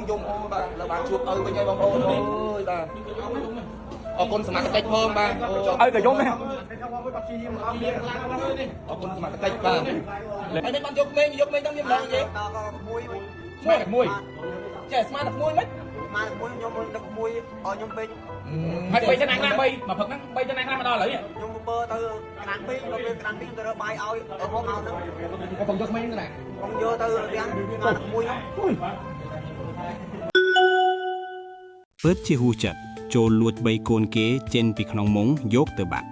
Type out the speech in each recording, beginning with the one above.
យំអូបាទលើបានជួបឪវិញហើយបងប្អូនអើយបាទអរគុណសមត្ថកិច្ចផងបាទអូឲ្យក៏យំដែរអរគុណសមត្ថកិច្ចបាទហើយនេះបានយកក្មេងទៅមានម្ដងទេស្មាតមួយចេះស្មាតមួយមិនស្មាតមួយខ្ញុំដឹកមួយឲ្យខ្ញុំពេញហើយ3ឆ្នាំខ្លះ3មកព្រឹកហ្នឹង3ឆ្នាំខ្លះមកដល់ឥឡូវខ្ញុំបើទៅកណ្ដាល2ដល់ពេលកណ្ដាល2ទៅរើបាយឲ្យហូបមកហ្នឹងខ្ញុំយកក្មេងទៅណាខ្ញុំយកទៅរាំងស្មាតមួយហ្នឹងពិតជាហួសចិត្តចូលលួច3កូនគេចេញពីក្នុងមុងយកទៅបាត់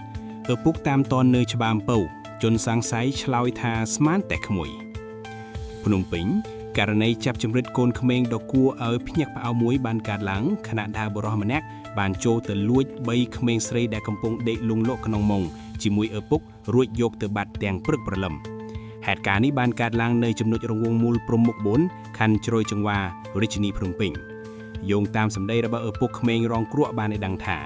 ឪពុកតាមតននៅច្បារអំពៅជន់សង្ស័យឆ្លើយថាស្មានតែក្មួយភ្នំពេញករណីចាប់ចម្រិតកូនក្មេងដ៏គួរឲ្យភ្ញាក់ផ្អើលមួយបានកើតឡើងខណៈដែលបុរសម្នាក់បានចូលទៅលួច3ក្មេងស្រីដែលកំពុងដេកលង់លក់ក្នុងមុងជាមួយឪពុករួចយកទៅបាត់ទាំងព្រឹកព្រលឹមហេតុការណ៍នេះបានកើតឡើងនៅចំណុចរង្វង់មូលព្រំមុខ4ខណ្ឌជ្រោយចង្វាររាជធានីភ្នំពេញយោងតាមសម្ដីរបស់ឪពុកក្មេងរងគ្រោះបានឲ្យដឹងថា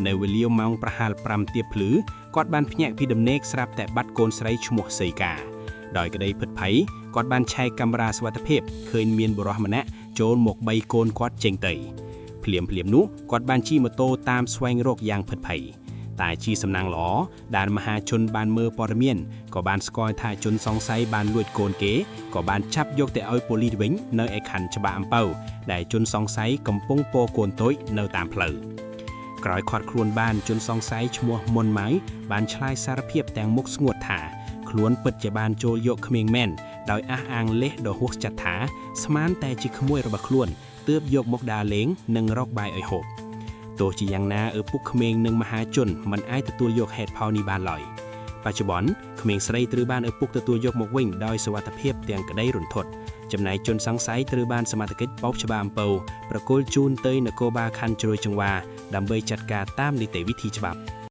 នៅវេលាម៉ោងប្រហែល5ទៀបភ្លឺគាត់បានភ្ញាក់ពីដំណេកស្រាប់តែបាត់កូនស្រីឈ្មោះសីកាដោយក្តីភិតភ័យគាត់បានឆែកកាមេរ៉ាសុវត្ថិភាពឃើញមានបុរសម្នាក់ចូលមក3កូនគាត់ចេញទៅភ្លាមនោះគាត់បានជិះម៉ូតូតាមស្វែងរកយ៉ាងភិតភ័យតែជាសំណាងល្អដែលមហាជនបានមើលព័ត៌មានក៏បានស្គាល់ថាជនសង្ស័យបានលួចកូនគេក៏បានចាប់យកទៅឲ្យប៉ូលីសវិញនៅឯខណ្ឌច្បារអំពៅដែលជនសង្ស័យកំពុងពរកូនតូចនៅតាមផ្លូវក្រោយខាត់ខ្លួនបានជនសង្ស័យឈ្មោះមុនម៉ៅបានឆ្លើយសារភាពទាំងមុខស្ងួតថាខ្លួនពិតជាបានចូលយកក្មេងមែនដោយអះអាងលេសដ៏ហួសចិត្តថាស្មានតែជាក្មួយរបស់ខ្លួនទើបយកមកដើរលេងនិងរកបាយឲ្យហូបទោះជាយ៉ាងណាឪពុកក្មេងនិងមហាជនមិនអាចទទួលយកហេតុផលនេះបានឡើយបច្ចុប្បន្នក្មេងស្រីត្រូវបានឪពុកទទួលយកមកវិញដោយសុវត្ថិភាពទាំងក្តីរន្ធត់ចំណែកជនសង្ស័យត្រូវបានសមត្ថកិច្ចបោកច្បារអំពៅប្រគល់ជូនទៅនគរបាលខណ្ឌជ្រោយចង្វារដើម្បីចាត់ការតាមនីតិវិធីច្បាប់